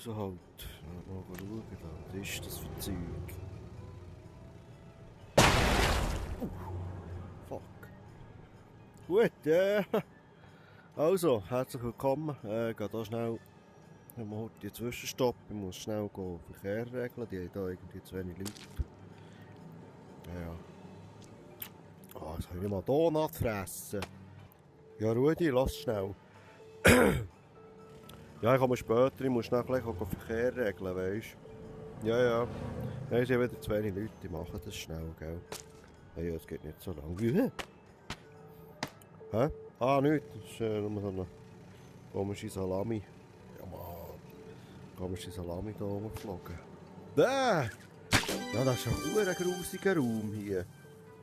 rausholt. Mal schauen, was ist das für Zeug? Fuck. Gut, also, herzlich willkommen. Ich gehe hier schnell mal die Zwischenstopp. Ich muss schnell Verkehr regeln. Die haben hier irgendwie zu wenig Leute. Ja. Oh, jetzt kann ich mal Donut fressen. Ja, Rudi, lass schnell. Ja, ich komme später. Ich muss schnell gleich Verkehr regeln, weißt du? Ja. Nein, es sind wieder zu wenig Leute. Die machen das schnell, gell? Ja, es geht nicht so lange. Hä? Ah, nichts. Das ist nur so eine komische Salami. Ja, Mann. Komische Salami hier rumgeflogen. Ja, das ist ein grusiger Raum hier.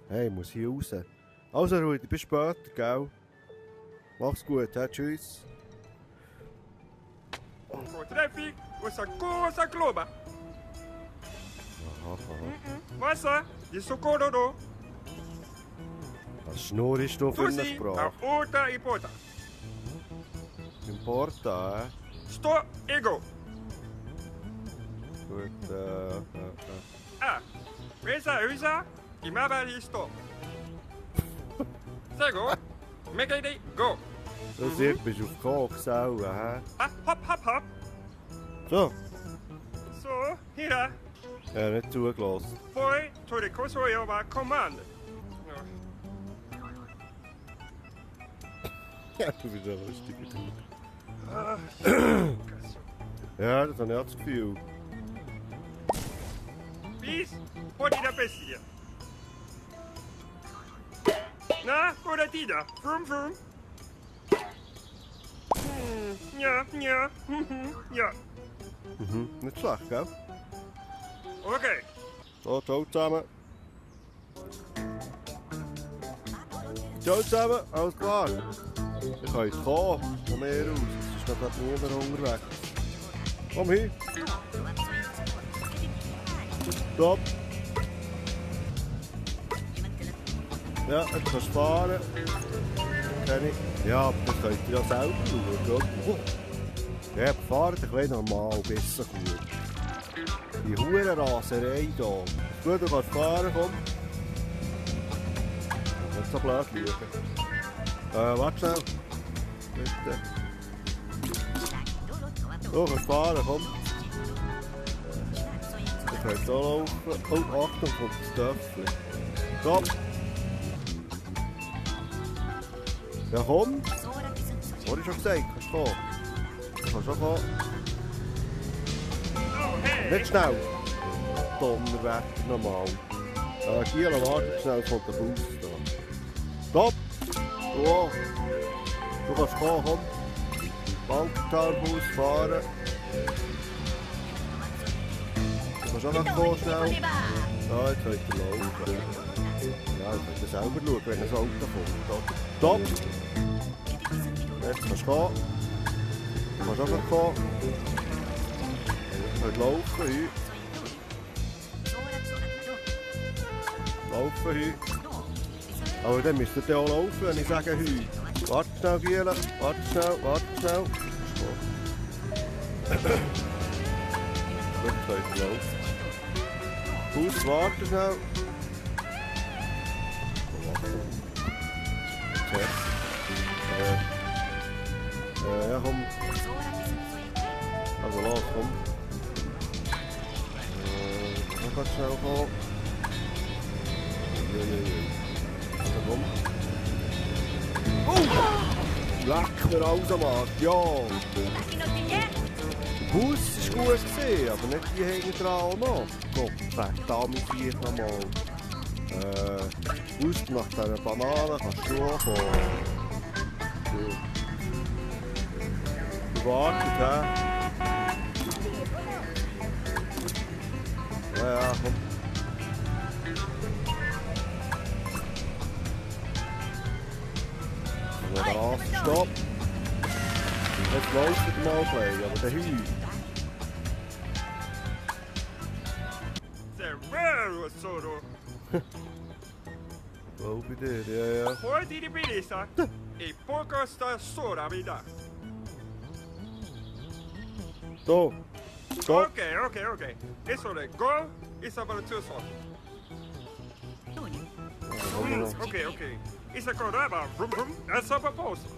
Hey, ich muss hier raus. Also, Rudi, bis später, gell? Mach's gut, tschüss. O traffic, essa coisa globa. Wasser, de socorro. Was schnurrst du für eine Tusi, a Sprache? outra e porta. Importa, Sto ego. Gut, Ah, Reza, imabali sto. Sego, make it go. Du siehst, bist auf Koks auch, hä? Ah, hop. So, So, here, ja, nicht zugelassen. poi, to the cosoyo va command. Ja, du bist ein lustiger Typ. Ah, Ja, das habe ich auch das Gefühl. Bis, pode da pessia. Na, ora tida, frum. Ja. Nicht schlecht, gell? Okay. So, ciao zusammen. Ciao zusammen, alles klar. Ich kann jetzt kommen, von mir aus. Es ist noch gerade niemand unterwegs. Komm hin. Stopp. Ja, jetzt kannst du fahren. Kenn ich. Ja, aber das könnt ihr ja selber schauen. Ja, fahrt ein bisschen normal, besser gut. Die Hurenraserei hier. Gut, du kannst fahren, komm. Nicht so blöd schauen. Warte schnell. Bitte. Du kannst fahren, komm. Ich kann jetzt auch laufen. Oh, Achtung, kommt das Töffel. Stopp. Ja, komm. Was habe ich schon gesagt? Kannst du kommen? Du kannst schon kommen. Nicht schnell. Donnerwetter, normal. Giel, warte schnell, kommt der Bus da. Stopp! Oh. Du kannst kommen, komm. Banktalbus fahren. Du kannst auch noch kommen, schnell. Ja, jetzt könnt ihr laufen. Ja, jetzt könnt ihr selber schauen, wenn ein Auto kommt. Stopp! Jetzt kannst du kommen. Du kannst auch noch kommen. Du kannst laufen heute. Laufen heute. Aber dann müsst ihr auch laufen, wenn ich sage heute. Warte schnell, Giela. Warte schnell. Gut, könnt ihr laufen. Bus, warte schnell. Ja, komm. Also los, komm. Noch ganz schnell kommen. Also komm. Oh! Leck mir alles am Arsch, ja! Der Bus war gut gewesen, aber nicht die hinten dran auch noch. Gott, verdammt, vier nochmal. Bus nach dieser Banane kannst du auch kommen. Wartet, hä? Ja, komm. Stopp! Jetzt läuft es mal gleich, aber der Hü. Severo solo. Glaube ich dir, ja. Poi di bellezza e poco sta sola vita. So, Stop. Okay. This one, go. It's about 2 songs. Okay. It's a code about vroom vroom. That's a proposal.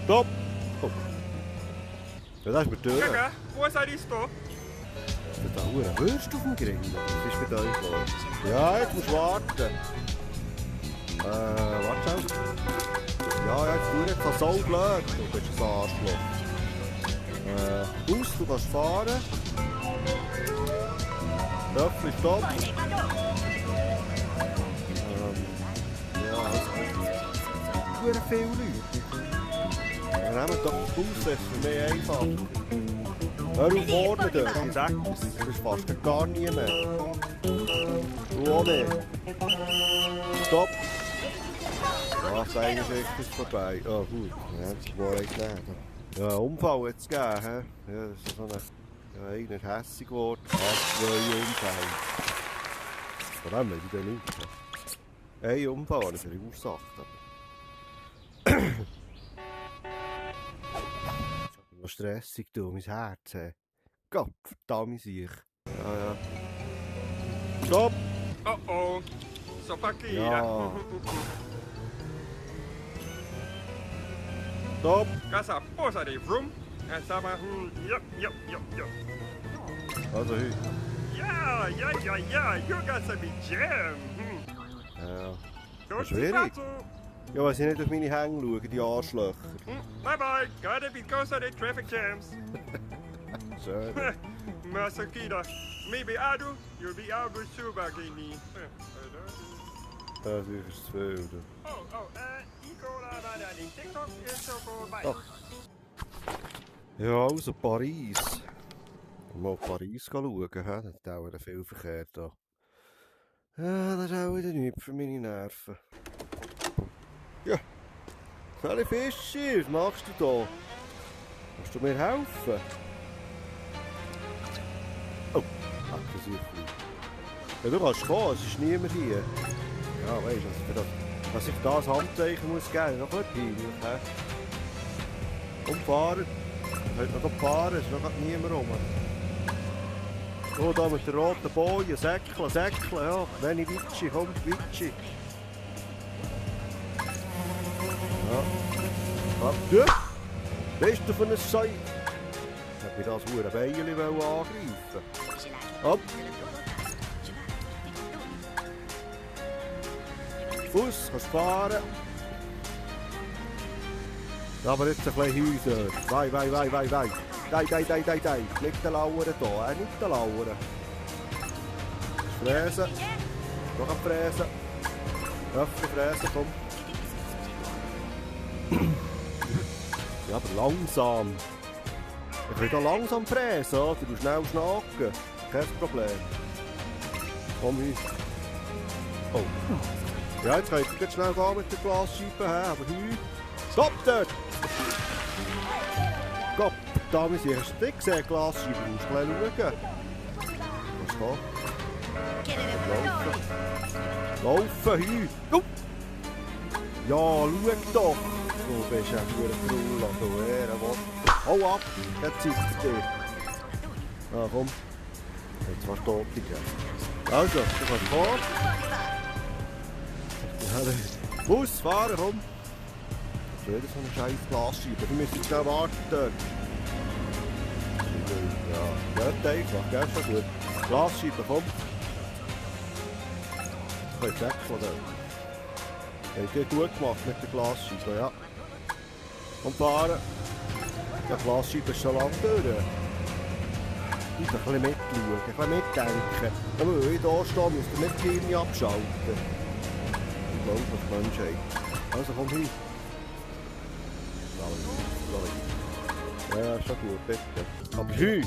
Stop. Oh. Ja, das ist mir durch. Kaka, wo ist die Store? Ist da eine Würst auf dem Grill? Was ist mit euch los? Ja, jetzt musst du warten. Warte schon. Ja, jetzt tu nicht so blöd. Du bist ein Arschloch. Aus, du kannst fahren. Löffel, stopp. Ja, also. Viele Leute. Wir nehmen doch das Haus, das ist für mich einfach. Hör auf vorne dort, in 6. Das ist fast gar nie mehr. Du auch nicht. Stopp. Ja, das eine ist vorbei. Oh gut, ja, das war echt nicht. Ja, Unfall hat es gegeben. He? Ja, das ist so eine... Ja, einer hässig geworden. 2 Unfälle. Vor allem, weil die dann nicht. Ein Unfall habe ich verursacht. Was stressig, du, mein Herz. Gott, verdammt sich. Ja. Stopp! Oh. So packira. Ja. Stopp! Casa posa di vroom. En sama, yup. Also, heute. Ja. You got to be jam. Ja. Schwierig. Ja, weil sie nicht auf meine Hänge schauen, die Arschlöcher. Bye. Gotta because of the traffic jams. Schön. Masakida. Maybe I do. You'll be out with Subagini. Das ist zu viel. TikTok is so vorbei. Oh. Ja, also Paris. Mal Paris schauen, das ist auch wieder viel Verkehr da. Ja, das ist auch wieder nichts für meine Nerven. Ja. Hallo Fischi, was machst du da? Kannst du mir helfen? Oh, das ist gut. Ja, du kannst kommen, es ist niemand hier. Ja, weißt du, dass ich da ein Handzeichen muss geben, noch nicht peinlich, hä? Und fahren. Könnt noch fahren, es ist noch niemand rum. Oh, da mit der roten Boje, Säckle, ja. Wenn ich Witschi, komm, Witschi. Ja. Bist du von einem Sei? Ich hab mir das hure Beili angreifen. Ab. Fuss, kannst fahren. Aber jetzt ein bisschen Häuser. Wei. Nicht den Lauern hier, nicht den Lauern. Fräsen. Noch ein Fräsen. Öffnen, Fräsen, komm. Ja, aber langsam. Ich will hier langsam fräsen, oder? Du schnell schnacken. Kein Problem. Komm hin. Oh. Ja, jetzt könnt ihr schnell gehen mit der Glasscheibe, aber hier. Stopp dort! Gott, da müssen wir nicht gesehen, Glasscheibe. Du musst gleich schauen. Was geht? Laufen, hier. Ja, schau doch. Du bist ein guter Krull, du Ehrenwort. Hau ab, jetzt zeigt dir. Ah, komm. Jetzt fast tot gegeben. Also, du kannst fahren. Ja, Bus fahren, komm. Das ist wieder so eine scheiß Glasscheibe. Du musst jetzt schnell warten. Ja, geht einfach, geht schon gut. Glasscheibe, komm. Ich kann jetzt wechseln dort. Habt ihr gut gemacht mit der Glasscheibe, ja. Und fahren. Die Glasscheibe ist schon lange durch. Ich muss ein bisschen mitschauen, ein bisschen mitdenken. Wenn wir hier stehen, müsst ihr nicht die Hirn abschalten. Ich glaube, das ist Menschheit. Also komm hin. Ja, ist schon gut, bitte. Aber hin!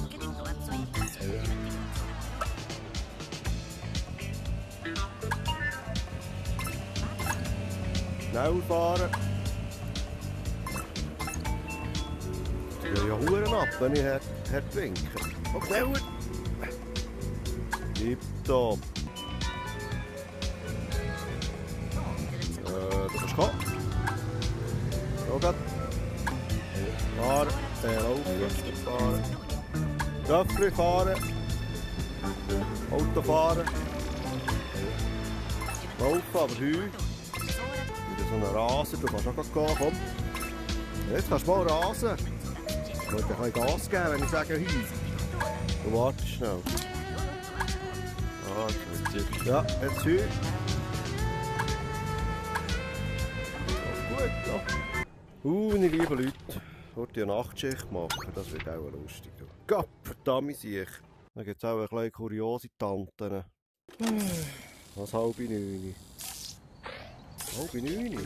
Schnell fahren. Ja, Huren ab, wenn ich winken. Komm schneller! Tipptopp. Du kannst kommen. So geht. Laufen fahren. Töpfchen fahren. Auto fahren. Laufen, aber heu. Wieder so einen Raser, du kannst auch gehen, komm. Jetzt kannst du mal rasen. Ich wollte ein bisschen Gas geben, wenn ich sage heu. Du wartest schnell. Ah, jetzt ja, jetzt heu. Gut, ja. Meine lieben Leute, ich wollte eine Nachtschicht machen, das wird auch lustig. Gott, verdammt sich. Dann gibt es auch ein bisschen kuriose Tanten. Was 8:30? 8:30?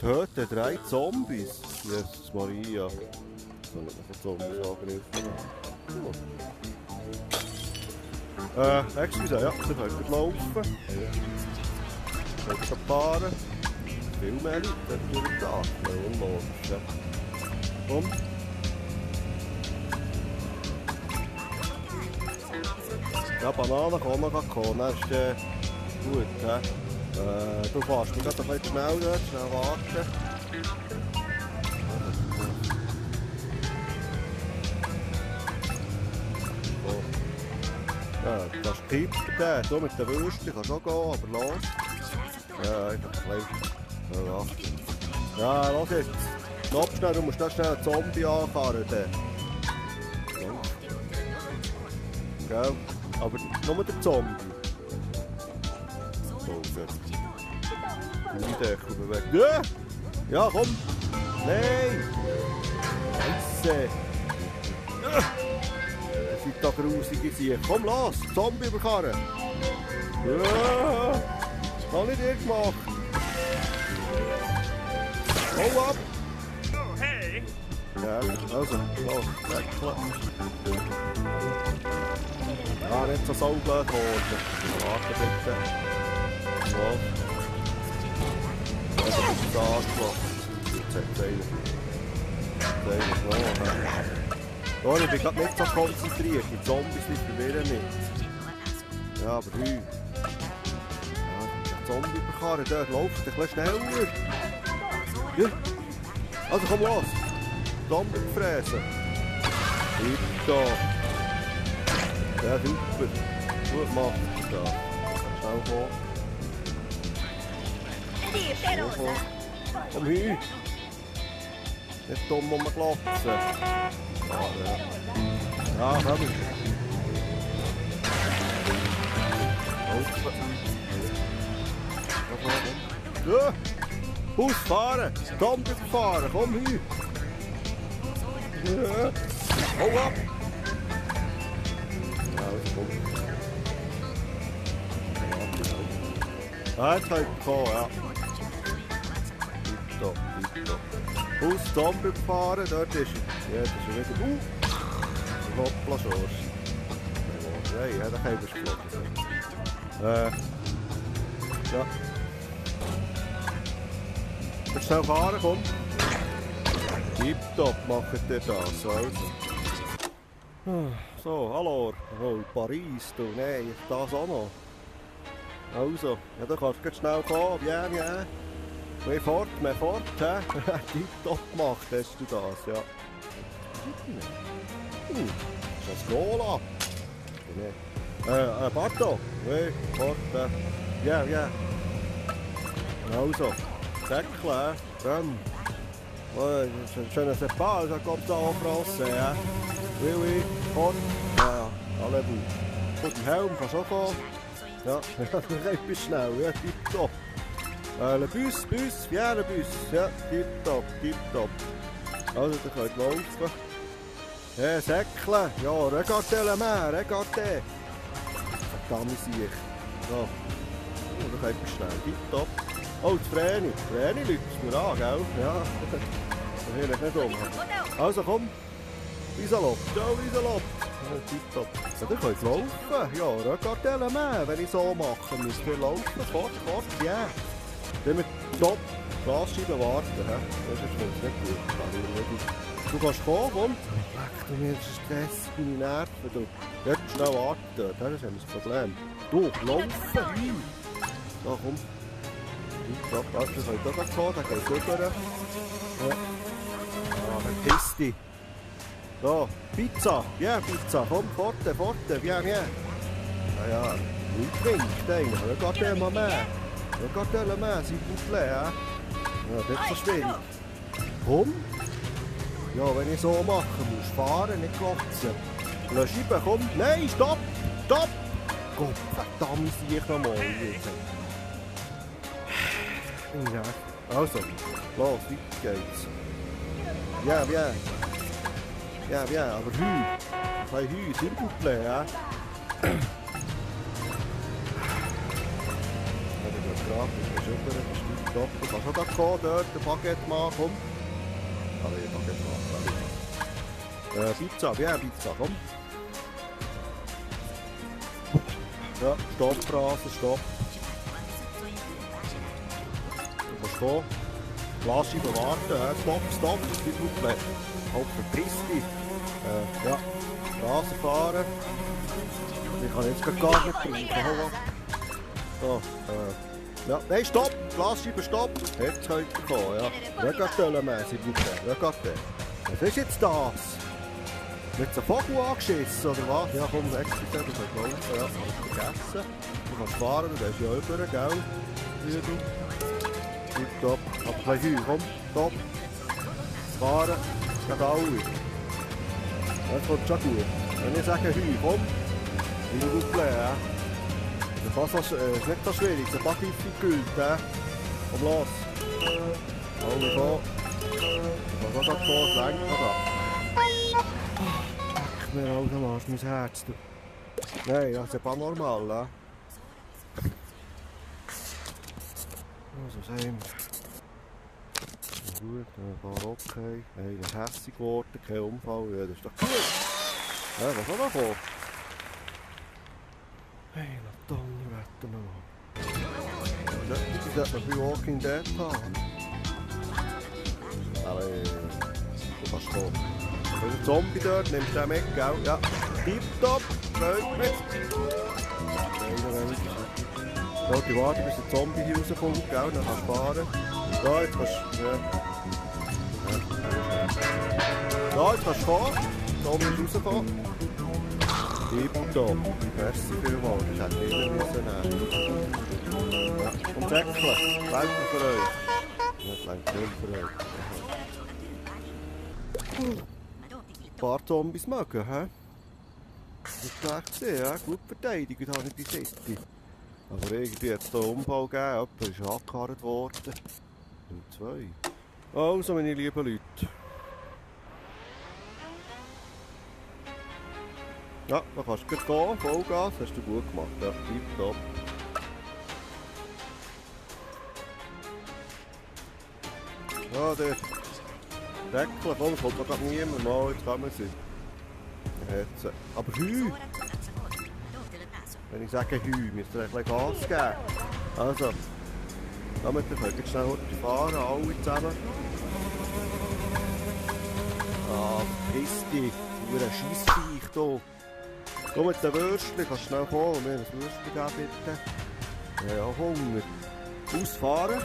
Töten 3 Zombies. Jesus Maria. Ich kann nicht mehr von Zombies angegriffen. Excuse, ja, sie können laufen. Sie können fahren. Viel mehr Leute durch den Tag. Unlogisch, ja. Komm. Ja, Bananen kann noch kommen, das ist gut. Du fährst mir gerade ein bisschen schnell dort, schnell warten. Ja, das ist Piper, so mit den Würstchen kannst du auch gehen, aber los. Ja, einfach ein bisschen. Ja, los jetzt. Stopp schnell, du musst da schnell einen Zombie anfahren. Gell? Aber nur der Zombie. So, gut. Die Deckel bewegt. Ja! Ja, komm! Nein! Scheisse! Das sind da grusige Siege. Komm, los! Zombie überkarren! Ja! Das habe ich dir gemacht! Hau ab! Oh, hey! Ja, also, los, wegklatschen. Ja, nicht so saublöd geworden. Warte bitte. Los. Also, das ist angelassen. Jetzt hat es einer. Oh, ich bin gerade nicht so konzentriert. Die Zombies die verwirren nicht. Ja, aber heu. Ja, der Zombie überkarren, der läuft ein bisschen schneller. Ja. Also, komm los. Zombie gefräsen. Hier. Ja, super. Gut gemacht. Ja. Schnell vor. Schnell vor. Komm hin. Nicht dumm rumglotzen. Ja. Ja, komm. Ja. Bus fahren. Zombie fahren. Komm hin. Ja. Hau ab. Ah, jetzt kann ich kommen, ja. Tipptopp, tipptopp. Bus Zombie gefahren, dort ist er. Ja, das ist er wieder. Hoppla, Schorsch. Nein, ja, da kann ich geflogen. Ja. Jetzt schnell fahren, komm. Tipptopp, macht ihr das, also. So, hallo. Oh, Paris, du. Nein, das auch noch. Also, ja, du kannst ganz schnell kommen. Bien, bien. Mehr fort, hä? Tipptopp gemacht hast du das, ja. Das Cola. Pardon. Oui, fort, bien, bien. Also, Säckle, dann. Je ne sais pas, ça comme ça en français, hein? Oui, oui, fort. Ja, allez-vous. Gut, den Helm kannst du auch kommen. Ja, ein bisschen schnell, ja, tipptopp. Le Bus, viens le Bus. Ja, tipptopp, tipptopp. Also, da könnt ihr laufen. Ja, Säckle. Ja, regardez la main, regardez. Verdammt sich. So. Da könnt ihr schnell, tipptopp. Oh, das Vreni. Vreni läuft mir an, gell? Ja. Da will ich nicht um. Also komm. Isolop. Ciao, Isolop. Tipptopp. Ja, da könnt ihr laufen. Ja, regardez la main, wenn ich so mache. Müsst ihr laufen. Fort, ja. Dann mit Top. Glasscheiben warten. Das ist nicht gut. Du kannst kommen, komm. Leck du mir, das ist Stress, meine Nerven. Du. Jetzt schnell warten. Das ist das Problem. Du, laufen hin. Da, komm. Tipptopp. Also, das könnt ihr auch kommen. Da geht es rüber. Ja. verpiss dich. So, Pizza, ja, Pizza, komm, forte, forte, bien, bien. Ja, nicht winkt eigentlich, regardez ma main. Regardez la main, s'il vous plaît, ja. Ja, das ist so schwierig. Komm. Ja, wenn ich so mache, musst du fahren, nicht klotzen. Lass Scheibe, komm. Nein, stopp, stopp. Gott, verdammt, sehe ich nochmal. Ja, also, los, weiter geht's. Ja, bien. Ja, bien, aber Hü. Ein Hü, s'il vous plaît, ja. Du kannst auch da kommen, dort, den Baguette machen, komm. Allez, Baguette machen, allez. Pizza, bien, Pizza, komm. Ja, stopp, Rasen, stopp. Du kannst kommen. Glasscheibe warten, stopp, stopp, s'il vous plaît. Halt, verpiss dich. Ja, Rasen fahren. Ich kann jetzt gar nicht trinken, so, ja, nein, stopp! Glasscheibe, stopp! Jetzt könnt ihr kommen, ja. Regatelle-mässig, Regatte. Was ist jetzt das? Mit so einem Vogel angeschissen, oder was? Ja, komm, extra, das hat laufen, ja, hab ich vergessen. Du kannst fahren, du hast ja über, gell? Gut, stopp. Aber ein bisschen Heu, komm, stopp. Fahren, es geht alle. Das kommt schon gut. Wenn ich sage Heu, komm. Ich will gut bleiben, ja. Das ist nicht so schwierig, es ist ein paar Difficulty, komm los. Alle kommen. Ich muss auch gerade vor, es lenkt noch da. Ich mir automatisch mein Herz. Nein, das ist pas normal, ne? Also sehen wir. Gut, war okay. Nein, das ist hässlich geworden, kein Unfall, ja, das ist doch gut. Ja, was soll da kommen? Hey, na Donnerwetter noch. Das sollte man bei Walking Dead haben. Allez, du kannst kommen. Da ist ein Zombie dort, nimmst du den mit, gell? Ja, tipptopp, läuft mit. So, die warten, bis der Zombie hier rauskommt, gell? Dann kannst du fahren. So, jetzt kannst du... So, jetzt kannst du fahren. Der Zombie ist rausgekommen. Tipptopp. Merci vielmals, das hätte ich nicht nehmen. Ja, und Säckchen, lenkt für euch. Nicht lenkt nicht für euch. Ein paar Zombies mögen, hä? Das ist schlecht gesehen, ja? Gut verteidigt habe ich die City. Aber irgendwie hat es hier einen Unfall gegeben, jemand ist angekarrt worden. Und zwei. Also, meine lieben Leute. Ja, da kannst du gehen, Vollgas, hast du gut gemacht, ja, tipptopp. Ja, der Deckel, komm, es kommt doch gerade niemand mal, jetzt kann man sie. Jetzt. Aber Heu! Wenn ich sage Heu, müsst ihr ein bisschen Gas geben. Also, damit könnt ihr schnell fahren, alle zusammen. Ah, piss dich, du ein Scheissviech hier. Komm mit den Würstchen, kannst schnell kommen und mir ein Würstchen geben, bitte. Ja, Hunger. Ausfahren.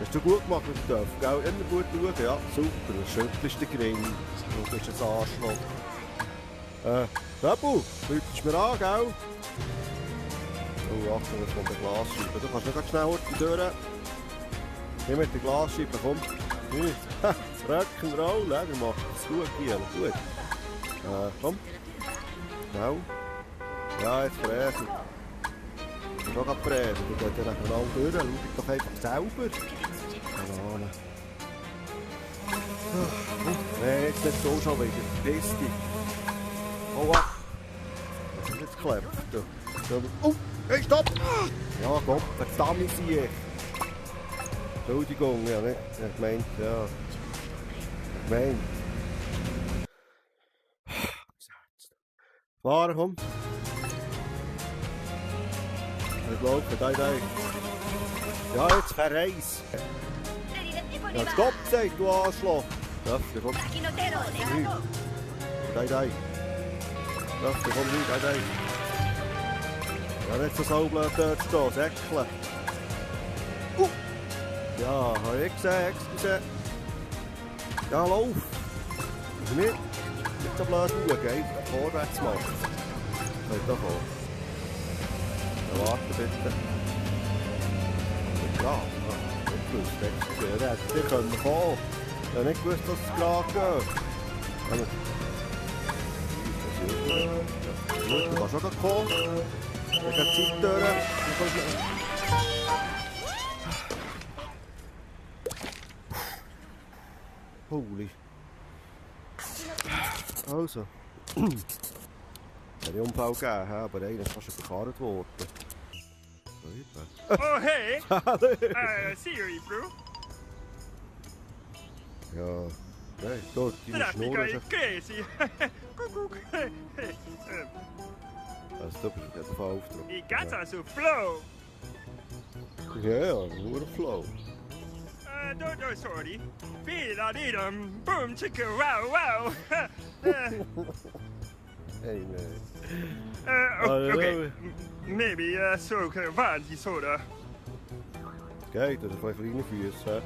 Hast du gut gemacht mit dem Dörf, gell? Immer gut schauen, ja, super, das schüttelst du den Gring. Du bist ein Arschloch. Rebu, läutest mir an, gell? Oh, Achtung, jetzt kommt eine Glasscheibe. Du kannst nicht schnell die Tür. Hier mit der Glasscheibe, komm. Rock'n'Roll, der macht es gut hier, gut. Komm. Schnell. Ja, jetzt fräsen. Ich will auch gerade fräsen, du gehst ja nachher alle durch, schau dich doch einfach selber. Keine Ahnung. Nein, jetzt nicht so schon wieder, verpiss dich. Oh, ab. Was ist jetzt geklebt? Oh, hey, stopp! Ja, Gott, verdammt sie. Entschuldigung, ja, nicht? Ja, gemeint, ja. Gemeint. Fahren, komm. Nicht laufen, da. Ja, jetzt verreis. Ja, stopp, sag du Arschloch. Ja, komm. Da. Ja, komm, da. Ja, nicht so saublöd dort stehen, säckeln. Ja, habe ich gesehen, excuse. Ja, lauf. Nicht so blöd schauen, einfach vorwärts machen. Könnt doch kommen. Ja, warte bitte. Ja, nicht gewusst, excuse. Ja, die können kommen. Ich habe nicht gewusst, dass es gerade geht. Gut, du kannst auch kommen. Ich habe die Zeit durch. Holy. Also. Es hat einen Unfall gegeben, aber einer ist fast überkarrt worden. Oh, hey! Siri, bro. Ja, nein, dort, die Traffic Schnur is crazy. Kuckuck. Also, da bin ich auf jeden Fall aufgetragen. Die Katze so flow. Ja, nur ein Flow. No, sorry. Feel-a-dee-dum, boom, chicka, wow, wow. Hey, nee. Okay. Maybe so can avanti soda. Kijk, dat is mijn vrienden Füße.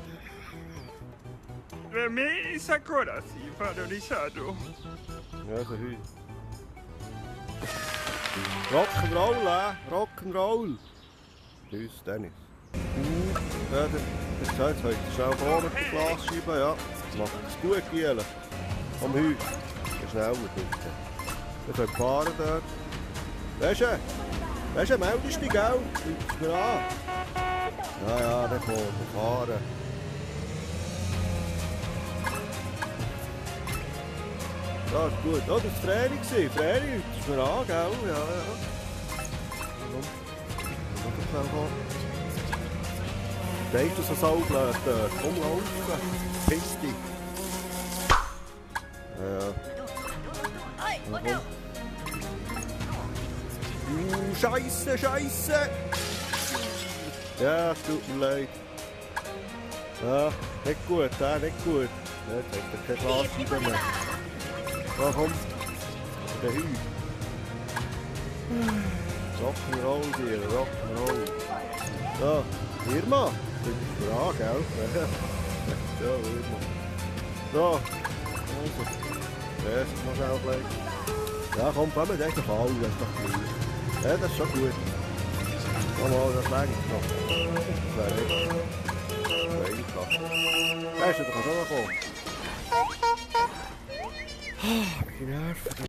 Me is ancora si padronizzato. Ja, so hü. Rock'n'Roll, hè? Rock'n'Roll. Tschüss, Dennis. Ja, jetzt heute schnell vor mit dem Glas schieben, ja. Macht es gut, Giele. Komm hü. Schneller, bitte. Wir können fahren dort. Weisst du, meldest dich, gell? Rufst mir an. Ja, dann kommen wir fahren. Ja, ist gut. Oh, das war Freni. Freni, rufst mir an, gell? Ja. Komm. Weißt du, so saublöd dort? Komm, laufen. Piss dich. Ja. Komm. Scheiße! Ja, es tut mir leid. Ja, nicht gut, nicht gut. Ja, jetzt hat er keine Glasscheibe mehr. Ja, komm. Der Hü. Rock'n'Roll, dir, Rock'n'Roll. Ja, Irma. Das ist mir an, gell? Ja, Irma. So. Also. Der ist noch schnell gleich. Ja, komm, komm, das ist doch alles, das ist doch gut. Ja, das ist schon gut. Nochmal, das längt noch. Das wäre echt. Das wäre einfach. Ja, ist ja doch schon noch kommen. Ah, meine Nerven.